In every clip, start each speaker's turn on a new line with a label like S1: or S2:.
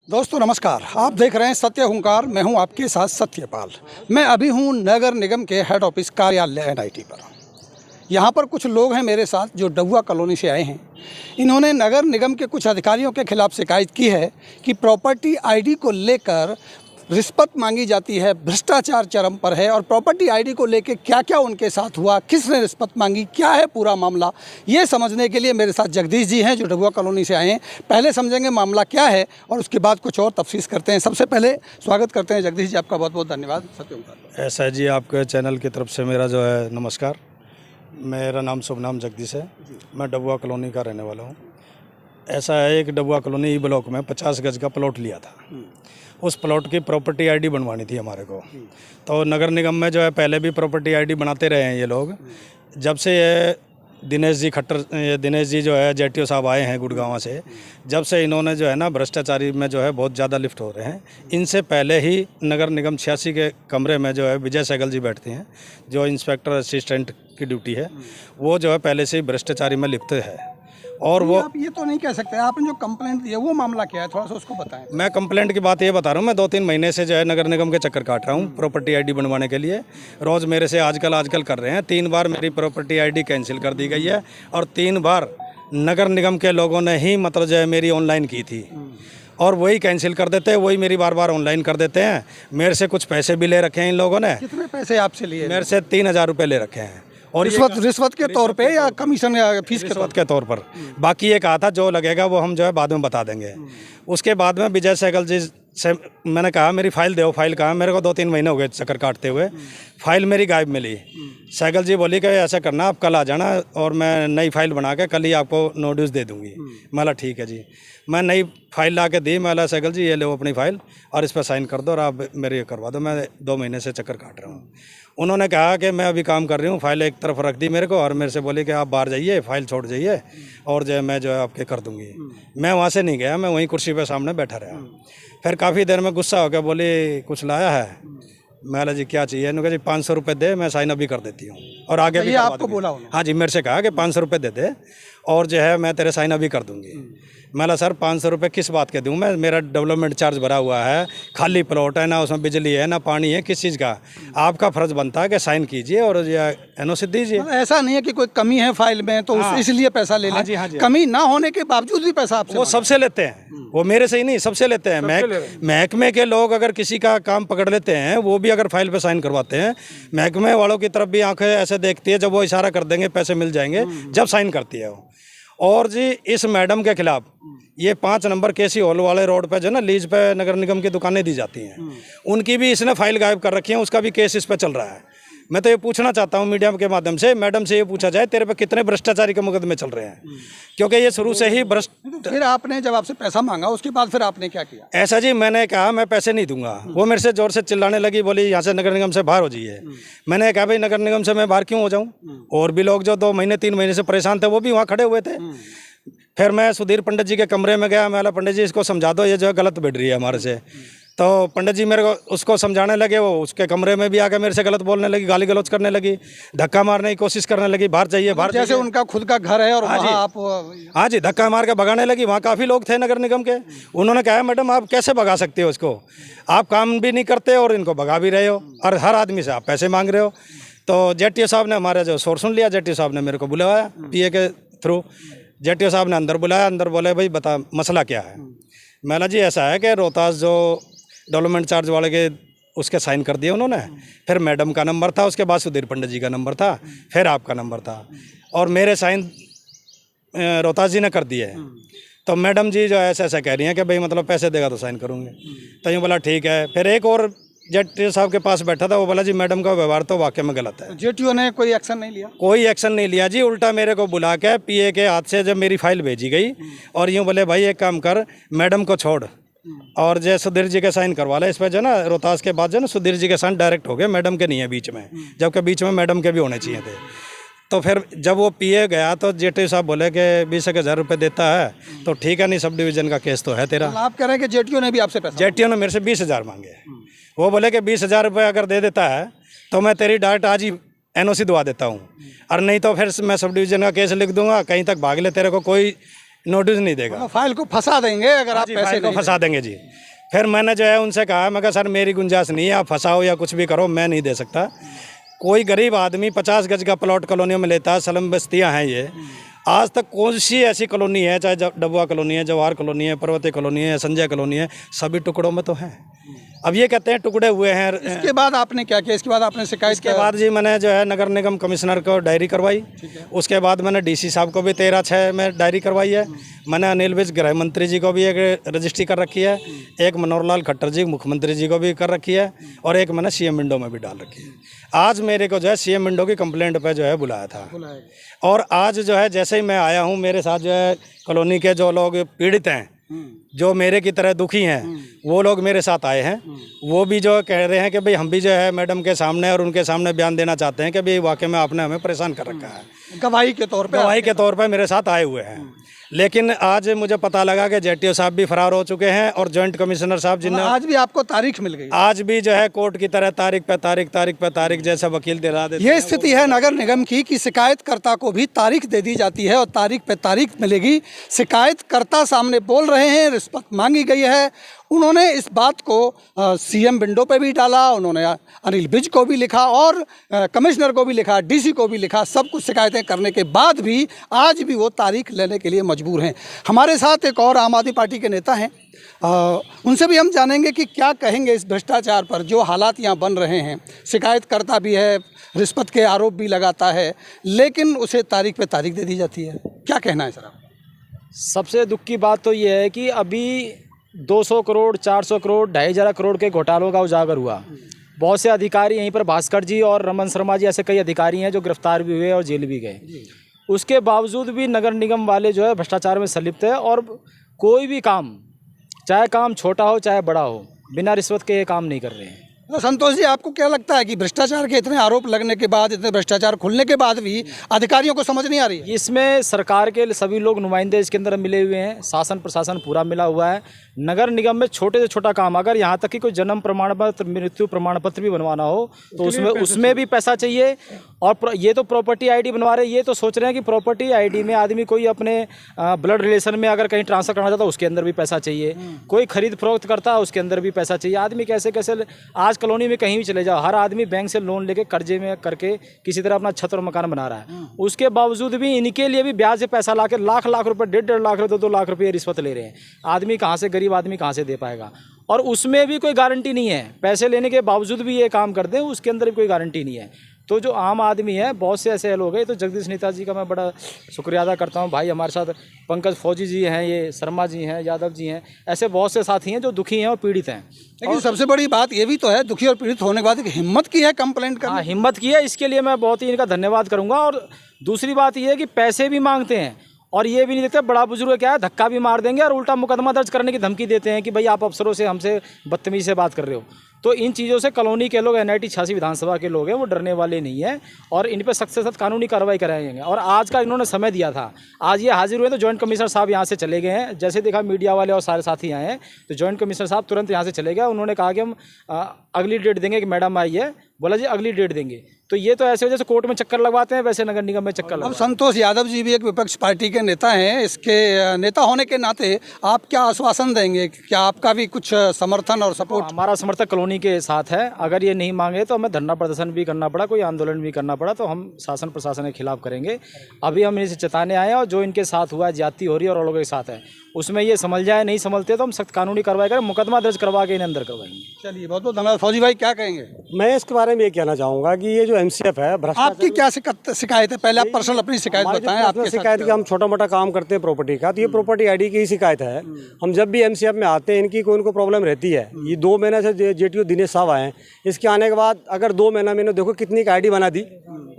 S1: दोस्तों नमस्कार, आप देख रहे हैं सत्य हुंकार। मैं हूं आपके साथ सत्यपाल। मैं अभी हूं नगर निगम के हेड ऑफिस कार्यालय एनआईटी पर। यहां पर कुछ लोग हैं मेरे साथ जो डबुआ कॉलोनी से आए हैं। इन्होंने नगर निगम के कुछ अधिकारियों के खिलाफ शिकायत की है कि प्रॉपर्टी आईडी को लेकर रिश्वत मांगी जाती है, भ्रष्टाचार चरम पर है। और प्रॉपर्टी आईडी को लेकर क्या क्या उनके साथ हुआ, किसने रिश्वत मांगी, क्या है पूरा मामला, ये समझने के लिए मेरे साथ जगदीश जी हैं जो डबुआ कॉलोनी से आए हैं। पहले समझेंगे मामला क्या है और उसके बाद कुछ और तफसीस करते हैं। सबसे पहले स्वागत करते हैं जगदीश जी, आपका बहुत बहुत धन्यवाद। सत्य
S2: ऐसा जी, आपके चैनल की तरफ से मेरा जो है नमस्कार। मेरा नाम शुभ नाम जगदीश है। मैं डबुआ कॉलोनी का रहने वाला हूँ। ऐसा है, एक डबुआ कॉलोनी ई ब्लॉक में 50 गज का प्लॉट लिया था। उस प्लॉट की प्रॉपर्टी आईडी बनवानी थी हमारे को। तो नगर निगम में जो है पहले भी प्रॉपर्टी आईडी बनाते रहे हैं ये लोग। जब से ये दिनेश जी जो है जेटीओ साहब आए हैं गुड़गांव से, जब से इन्होंने जो है ना भ्रष्टाचारी में जो है बहुत ज़्यादा लिफ्ट हो रहे हैं। इनसे पहले ही नगर निगम 86 के कमरे में जो है विजय सहगल जी बैठते हैं, जो इंस्पेक्टर असिस्टेंट की ड्यूटी है। वो जो है पहले से ही भ्रष्टाचारी में लिप्त है। और वो
S1: आप ये तो नहीं कह सकते, आपने जो कंप्लेंट दी है वो मामला क्या है, थोड़ा सा उसको बताएं।
S2: मैं कंप्लेंट की बात ये बता रहा हूँ। मैं 2-3 महीने से जो है नगर निगम के चक्कर काट रहा हूँ प्रॉपर्टी आईडी बनवाने के लिए। रोज़ मेरे से आजकल कर रहे हैं। 3 बार मेरी प्रॉपर्टी आईडी कैंसिल कर दी गई है और 3 बार नगर निगम के लोगों ने ही मतलब जो है मेरी ऑनलाइन की थी। और वही कैंसिल कर देते हैं, वही मेरी बार ऑनलाइन कर देते हैं। मेरे से कुछ पैसे भी ले रखे हैं इन लोगों ने।
S1: कितने पैसे आपसे लिए?
S2: मेरे से 3000 रुपये ले रखे हैं। और
S1: रिश्वत के तौर पे या कमीशन या फीस
S2: के तौर पर। बाकी ये कहा था जो लगेगा वो हम जो है बाद में बता देंगे। उसके बाद में विजय सहगल जी से मैंने कहा मेरी फाइल दो। फाइल कहा, मेरे को 2-3 महीने हो गए चक्कर काटते हुए। फाइल मेरी गायब मिली। सहगल जी बोली कि ऐसा करना, आप कल आ जाना और मैं नई फाइल बना के कल ही आपको नोटिस दे दूँगी। मैं ठीक है जी। मैं नई फाइल ला के दी। मैं सहगल जी ये लो अपनी फाइल और इस पर साइन कर दो और आप मेरे करवा दो। मैं 2 महीने से चक्कर काट रहा हूँ। उन्होंने कहा कि मैं अभी काम कर रही हूँ। फाइल एक तरफ रख दी मेरे को और मेरे से बोली कि आप बाहर जाइए, फाइल छोड़ जाइए और जो है मैं जो है आपके कर दूँगी। मैं वहाँ से नहीं गया, मैं वहीं कुर्सी पे सामने बैठा रहा। फिर काफ़ी देर में गुस्सा हो गया, बोली कुछ लाया है? मैं जी क्या चाहिए? इन्होंने कहा जी 500 रुपये दे, मैं साइन अभी कर देती हूँ और आगे भी
S1: आपको बोला?
S2: हाँ जी, मेरे से कहा कि 500 रुपये दे दे और जो है मैं तेरे साइन अभी कर दूँगी। मैं सर 500 रुपये किस बात के दूँ मैं? मेरा डेवलपमेंट चार्ज भरा हुआ है, खाली प्लॉट है, ना उसमें बिजली है ना पानी है, किस चीज़ का? आपका फ़र्ज़ बनता है कि साइन कीजिए और एनओसी दीजिए।
S1: ऐसा नहीं है कि कोई कमी है फाइल में तो इसलिए पैसा ले लें।
S2: हाँ जी।
S1: कमी ना होने के बावजूद भी पैसा आपसे
S2: वो सबसे लेते हैं। वो मेरे से ही नहीं, सबसे लेते हैं। महकमे के लोग अगर किसी का काम पकड़ लेते हैं, वो भी अगर फाइल पे साइन करवाते हैं, महकमे वालों की तरफ भी आंखें ऐसे देखती है, जब वो इशारा कर देंगे पैसे मिल जाएंगे, जब साइन करती है वो। और जी इस मैडम के खिलाफ ये 5 नंबर केसी हॉल वाले रोड पे जो ना लीज पे नगर निगम की दुकानें दी जाती हैं, उनकी भी इसने फाइल गायब कर रखी है। उसका भी केस इस पे चल रहा है। मैं तो ये पूछना चाहता हूँ मीडिया के माध्यम से, मैडम से ये पूछा जाए तेरे पे कितने भ्रष्टाचारी के मुकदमे चल रहे हैं? क्योंकि ये शुरू से ही
S1: फिर आपने जब आपसे पैसा मांगा उसके बाद फिर आपने क्या किया?
S2: ऐसा जी, मैंने कहा मैं पैसे नहीं दूंगा। वो मेरे से जोर से चिल्लाने लगी, बोली यहाँ से नगर निगम से बाहर हो जाइए। मैंने कहा भाई नगर निगम से मैं बाहर क्यों हो जाऊँ? और भी लोग जो 2 महीने 3 महीने से परेशान थे वो भी वहाँ खड़े हुए थे। फिर मैं सुधीर पंडित जी के कमरे में गया। मैं बोला पंडित जी इसको समझा दो, ये जो है गलत बैठ रही है हमारे से। तो पंडित जी मेरे को उसको समझाने लगे। वो उसके कमरे में भी आकर मेरे से गलत बोलने लगी, गाली गलौज करने लगी, धक्का मारने की कोशिश करने लगी, बाहर जाइए बाहर।
S1: जैसे उनका खुद का घर है और वहाँ आप?
S2: हाँ जी, धक्का मार के भगाने लगी। वहाँ काफ़ी लोग थे नगर निगम के। उन्होंने कहा मैडम आप कैसे भगा सकते हो इसको? आप काम भी नहीं करते और इनको भगा भी रहे हो और हर आदमी से आप पैसे मांग रहे हो। तो जेटीओ साहब ने हमारा जो शोर सुन लिया। जेटीओ साहब ने मेरे को बुलवाया पीए के थ्रू। जेटीओ साहब ने अंदर बुलाया। अंदर बोले भाई बता मसला क्या है? मैंने जी ऐसा है कि रोहतास जो डेवलपमेंट चार्ज वाले के उसके साइन कर दिए उन्होंने। फिर मैडम का नंबर था, उसके बाद सुधीर पंडित जी का नंबर था, फिर आपका नंबर था और मेरे साइन रोहतास जी ने कर दिए। तो मैडम जी जो ऐसा कह रही हैं कि भाई मतलब पैसे देगा तो साइन करूँगे। तो यूँ बोला ठीक है। फिर एक और जेटीओ साहब के पास बैठा था, वो बोला जी मैडम का व्यवहार तो वाकई में गलत है।
S1: जेटीओ ने कोई एक्शन नहीं लिया?
S2: कोई एक्शन नहीं लिया जी। उल्टा मेरे को बुला के पीए के हाथ से जब मेरी फाइल भेजी गई और यूँ बोले भाई एक काम कर, मैडम को छोड़ और जो सुधीर जी के साइन करवा ले इस पर। जो ना रोहतास के बाद जो ना सुधीर जी के साइन डायरेक्ट हो गए, मैडम के नहीं है बीच में, जबकि बीच में मैडम के भी होने चाहिए थे। तो फिर जब वो पीए गया तो जेटीओ साहब बोले कि 20,000 रुपये देता है तो ठीक है, नहीं सब डिवीजन का केस तो है तेरा।
S1: आप कह रहे हैं कि जेटीओ ने भी आपसे पैसा?
S2: जेटीओ ने मेरे से 20,000 मांगे। वो बोले कि 20,000 रुपये अगर दे देता है तो मैं तेरी डायरेक्ट आज ही एनओसी दवा देता हूँ, और नहीं तो फिर मैं सब डिवीज़न का केस लिख दूंगा, कहीं तक भाग ले, तेरे को कोई नोटिस नहीं देगा।
S1: फाइल को फंसा देंगे अगर आप
S2: जी,
S1: पैसे
S2: फाइल को
S1: नहीं
S2: फंसा देंगे जी। फिर मैंने जो है उनसे कहा, मैं कहा सर मेरी गुंजाइश नहीं है, आप फंसाओ या कुछ भी करो, मैं नहीं दे सकता। कोई गरीब आदमी 50 गज का प्लॉट कॉलोनियों में लेता है, स्लम बस्तियाँ हैं ये। आज तक कौन सी ऐसी कॉलोनी है, चाहे डबुआ कॉलोनी है, जवाहर कॉलोनी है, पर्वती कॉलोनी है, संजय कॉलोनी है, सभी टुकड़ों में तो हैं। अब ये कहते हैं टुकड़े हुए हैं।
S1: इसके बाद आपने क्या किया? इसके बाद आपने शिकायत
S2: इसके बाद जी मैंने जो है नगर निगम कमिश्नर को डायरी करवाई। उसके बाद मैंने डीसी साहब को भी 13/6 में डायरी करवाई है। मैंने अनिल विज गृह मंत्री जी को भी एक रजिस्ट्री कर रखी है, एक मनोहर लाल खट्टर जी मुख्यमंत्री जी को भी कर रखी है, और एक मैंने सीएम विंडो में भी डाल रखी है। आज मेरे को जो है सीएम विंडो की कंप्लेंट पे जो है बुलाया था, और आज जो है जैसे ही मैं आया हूँ, मेरे साथ जो है कॉलोनी के जो लोग पीड़ित हैं, जो मेरे की तरह दुखी हैं, वो लोग मेरे साथ आए हैं। वो भी जो कह रहे हैं कि भाई हम भी जो है मैडम के सामने और उनके सामने बयान देना चाहते हैं कि भाई वाकई में आपने हमें परेशान कर रखा है।
S1: गवाही के तौर पे
S2: मेरे साथ आए हुए हैं। लेकिन आज मुझे पता लगा कि जेटीओ साहब भी फरार हो चुके हैं, और जॉइंट कमिश्नर साहब जिन्हें
S1: आज भी आपको तारीख मिल गई।
S2: आज भी जो है कोर्ट की तरह तारीख पे तारीख जैसा वकील दिला देते हैं।
S1: ये स्थिति है नगर निगम की कि शिकायतकर्ता को भी तारीख दे दी जाती है और तारीख पे तारीख मिलेगी। शिकायतकर्ता सामने बोल रहे हैं, रिश्वत मांगी गई है। उन्होंने इस बात को सीएम विंडो पे भी डाला, उन्होंने अनिल विज को भी लिखा और कमिश्नर को भी लिखा, डीसी को भी लिखा। सब कुछ शिकायतें करने के बाद भी आज भी वो तारीख लेने के लिए मजबूर हैं। हमारे साथ एक और आम आदमी पार्टी के नेता हैं, उनसे भी हम जानेंगे कि क्या कहेंगे इस भ्रष्टाचार पर, जो हालात यहाँ बन रहे हैं। शिकायतकर्ता भी है, रिश्वत के आरोप भी लगाता है, लेकिन उसे तारीख पे तारीख दे दी जाती है। क्या कहना है सर?
S3: सबसे दुख की बात तो ये है कि अभी 200 करोड़, 400 करोड़, 2,500 करोड़ के घोटालों का उजागर हुआ। बहुत से अधिकारी यहीं पर, भास्कर जी और रमन शर्मा जी, ऐसे कई अधिकारी हैं जो गिरफ्तार भी हुए और जेल भी गए। उसके बावजूद भी नगर निगम वाले जो है भ्रष्टाचार में संलिप्त है, और कोई भी काम, चाहे काम छोटा हो चाहे बड़ा हो, बिना रिश्वत के ये काम नहीं कर रहे हैं।
S1: तो संतोष जी, आपको क्या लगता है कि भ्रष्टाचार के इतने आरोप लगने के बाद, इतने भ्रष्टाचार खुलने के बाद भी अधिकारियों को समझ नहीं आ रही है?
S3: इसमें सरकार के सभी लोग नुमाइंदे इसके अंदर मिले हुए हैं, शासन प्रशासन पूरा मिला हुआ है। नगर निगम में छोटे से छोटा काम, अगर यहाँ तक कि कोई जन्म प्रमाण पत्र, मृत्यु प्रमाण पत्र भी बनवाना हो तो उसमें भी पैसा चाहिए। और ये तो प्रॉपर्टी आईडी बनवा रहे हैं, ये तो सोच रहे हैं कि प्रॉपर्टी आईडी में आदमी कोई अपने ब्लड रिलेशन में अगर कहीं ट्रांसफर करना चाहता है उसके अंदर भी पैसा चाहिए, कोई खरीद फरोख्त करता है उसके अंदर भी पैसा चाहिए। आदमी कैसे कैसे, आज कॉलोनी में कहीं भी चले जाओ, हर आदमी बैंक से लोन लेके कर्जे में करके किसी तरह अपना छत और मकान बना रहा है। उसके बावजूद भी इनके लिए भी ब्याज से पैसा लाके लाख लाख रुपए, 1.5 लाख रुपए, 2 लाख रुपए रिश्वत ले रहे हैं। आदमी कहाँ से, गरीब आदमी कहाँ से दे पाएगा? और उसमें भी कोई गारंटी नहीं है, पैसे लेने के बावजूद भी ये काम कर दें, उसके अंदर भी कोई गारंटी नहीं है। तो जो आम आदमी है, बहुत से ऐसे लोग हैं। तो जगदीश नेता जी का मैं बड़ा शुक्रिया अदा करता हूँ। भाई हमारे साथ पंकज फौजी जी हैं, ये शर्मा जी हैं, यादव जी हैं, ऐसे बहुत से साथी हैं जो दुखी हैं और पीड़ित हैं।
S1: लेकिन सबसे बड़ी बात ये भी तो है, दुखी और पीड़ित होने के बाद एक हिम्मत की है कंप्लेंट करने।
S3: हाँ, हिम्मत की है, इसके लिए मैं बहुत ही इनका धन्यवाद करूँगा। और दूसरी बात ये है कि पैसे भी मांगते हैं और ये भी नहीं देते। बड़ा बुजुर्ग क्या है, धक्का भी मार देंगे और उल्टा मुकदमा दर्ज करने की धमकी देते हैं कि भाई आप अफसरों से हमसे बदतमीजी से बात कर रहे हो। तो इन चीज़ों से कॉलोनी के लोग, NIT 86 विधानसभा के लोग हैं, वो डरने वाले नहीं हैं और इन पर सख्त से सख्त कानूनी कार्रवाई कराएंगे। और आज का इन्होंने समय दिया था, आज ये हाजिर हुए तो जॉइंट कमिश्नर साहब यहाँ से चले गए हैं। जैसे देखा मीडिया वाले और सारे साथी आए हैं तो जॉइंट कमिश्नर साहब तुरंत यहाँ से चले गए। उन्होंने कहा कि हम अगली डेट देंगे, कि मैडम आई है, बोला जी अगली डेट देंगे। तो ये तो ऐसे वजह से कोर्ट में चक्कर लगवाते हैं, वैसे नगर निगम में चक्कर लगवाते हैं।
S1: अब संतोष यादव जी भी एक विपक्ष पार्टी के नेता हैं, इसके नेता होने के नाते आप क्या आश्वासन देंगे? क्या आपका भी कुछ समर्थन और सपोर्ट?
S3: हमारा समर्थक कॉलोनी के साथ है। अगर ये नहीं मांगे तो हमें धरना प्रदर्शन भी करना पड़ा, कोई आंदोलन भी करना पड़ा, तो हम शासन प्रशासन के खिलाफ करेंगे। अभी हम इनसे चेताने आए हैं और जो इनके साथ हुआ है, ज्यादती हो रही है और लोगों के साथ है, उसमें ये समझ जाए, नहीं समझते तो हम सख्त कानूनी कार्रवाई करें, मुकदमा दर्ज करवा के इन्हें अंदर करवाएंगे।
S1: चलिए, बहुत बहुत धन्यवाद। फौजी भाई क्या कहेंगे?
S4: मैं इसके बारे में ये कहना चाहूँगा कि ये जो MCF है,
S1: आपकी क्या शिकायत है? पहले आप पर्सनल अपनी शिकायत बताएं। आपकी
S4: शिकायत की, हम छोटा मोटा काम करते हैं प्रॉपर्टी का, तो ये प्रॉपर्टी आईडी की ही शिकायत है। हम जब भी MCF में आते हैं, इनकी कोई उनको प्रॉब्लम रहती है। ये 2 महीने से जेटीओ दिनेश साहब आए हैं, इसके आने के बाद अगर 2 महीना मैंने देखो कितनी आईडी बना दी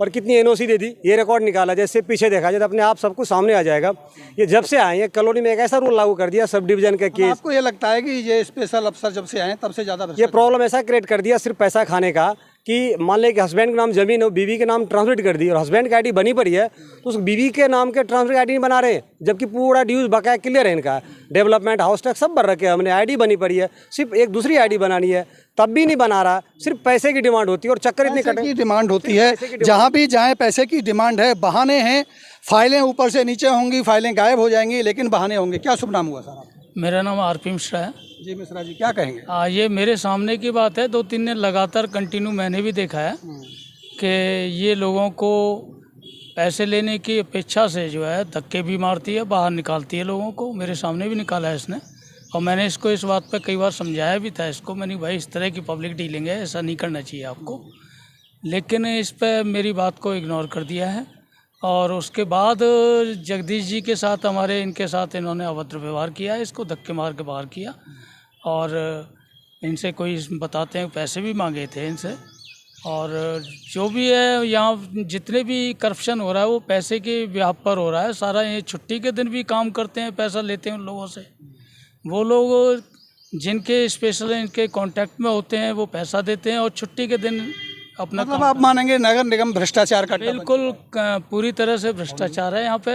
S4: और कितनी NOC दे दी, ये रिकॉर्ड निकाला, जैसे पीछे देखा जाए तो अपने आप सब कुछ सामने आ जाएगा। ये जब से आए हैं कॉलोनी में एक ऐसा रूल लागू कर दिया, सब डिवीजन का केस।
S1: आपको ये लगता है कि ये स्पेशल अफसर जब से आए तब से ज़्यादा
S4: ये प्रॉब्लम ऐसा क्रिएट कर दिया सिर्फ पैसा खाने का, कि मान लें कि हस्बैंड के नाम ज़मीन हो, बीवी के नाम ट्रांसफर कर दी और हस्बैंड की आईडी बनी पड़ी है, तो उस बीवी के नाम के ट्रांसफर की आईडी नहीं बना रहे हैं, जबकि पूरा ड्यूज बकाया क्लियर है इनका, डेवलपमेंट हाउस टैक्स सब भर रखे हैं हमने, आईडी बनी पड़ी है, सिर्फ एक दूसरी आईडी बनानी है, तब भी नहीं बना रहा, सिर्फ पैसे की डिमांड होती है और चक्कर इतने
S1: पैसे की डिमांड होती है, जहाँ भी जाएं पैसे की डिमांड है, बहाने हैं, फाइलें ऊपर से नीचे होंगी, फाइलें गायब हो जाएंगी, लेकिन बहाने होंगे। क्या शुभ नाम हुआ सर?
S5: मेरा नाम आरपी मिश्रा है।
S1: जी मिश्रा जी, क्या कहेंगे?
S5: ये मेरे सामने की बात है, 2-3 दिन लगातार कंटिन्यू मैंने भी देखा है कि ये लोगों को पैसे लेने की अपेक्षा से जो है धक्के भी मारती है, बाहर निकालती है लोगों को। मेरे सामने भी निकाला है इसने, और मैंने इसको इस बात पे कई बार समझाया भी था इसको, मैंने भाई इस तरह की पब्लिक डीलिंग है, ऐसा नहीं करना चाहिए आपको, लेकिन इस पर मेरी बात को इग्नोर कर दिया है। और उसके बाद जगदीश जी के साथ हमारे इनके साथ इन्होंने अभद्र व्यवहार किया है, इसको धक्के मार के बाहर किया, और इनसे कोई बताते हैं पैसे भी मांगे थे इनसे। और जो भी है यहाँ जितने भी करप्शन हो रहा है वो पैसे के व्याप पर हो रहा है सारा। ये छुट्टी के दिन भी काम करते हैं, पैसा लेते हैं उन लोगों से। वो लोग जिनके स्पेशल इनके कांटेक्ट में होते हैं वो पैसा देते हैं और छुट्टी के दिन अपना
S1: मतलब आप मानेंगे नगर निगम भ्रष्टाचार का?
S5: बिल्कुल पूरी तरह से भ्रष्टाचार है यहाँ पे,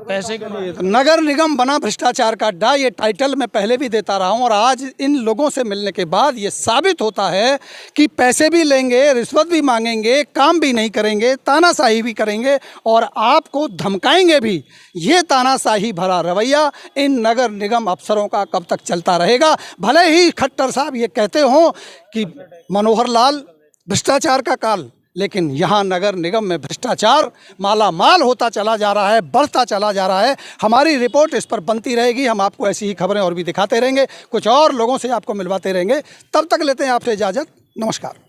S5: पैसे का।
S1: नगर निगम बना भ्रष्टाचार का अड्डा, ये टाइटल मैं पहले भी देता रहा हूँ, और आज इन लोगों से मिलने के बाद ये साबित होता है कि पैसे भी लेंगे, रिश्वत भी मांगेंगे, काम भी नहीं करेंगे, तानाशाही भी करेंगे और आपको धमकाएंगे भी। ये तानाशाही भरा रवैया इन नगर निगम अफसरों का कब तक चलता रहेगा? भले ही खट्टर साहब ये कहते हों कि मनोहर लाल भ्रष्टाचार का काल, लेकिन यहाँ नगर निगम में भ्रष्टाचार माला माल होता चला जा रहा है, बढ़ता चला जा रहा है। हमारी रिपोर्ट इस पर बनती रहेगी, हम आपको ऐसी ही खबरें और भी दिखाते रहेंगे, कुछ और लोगों से आपको मिलवाते रहेंगे। तब तक लेते हैं आपसे इजाज़त, नमस्कार।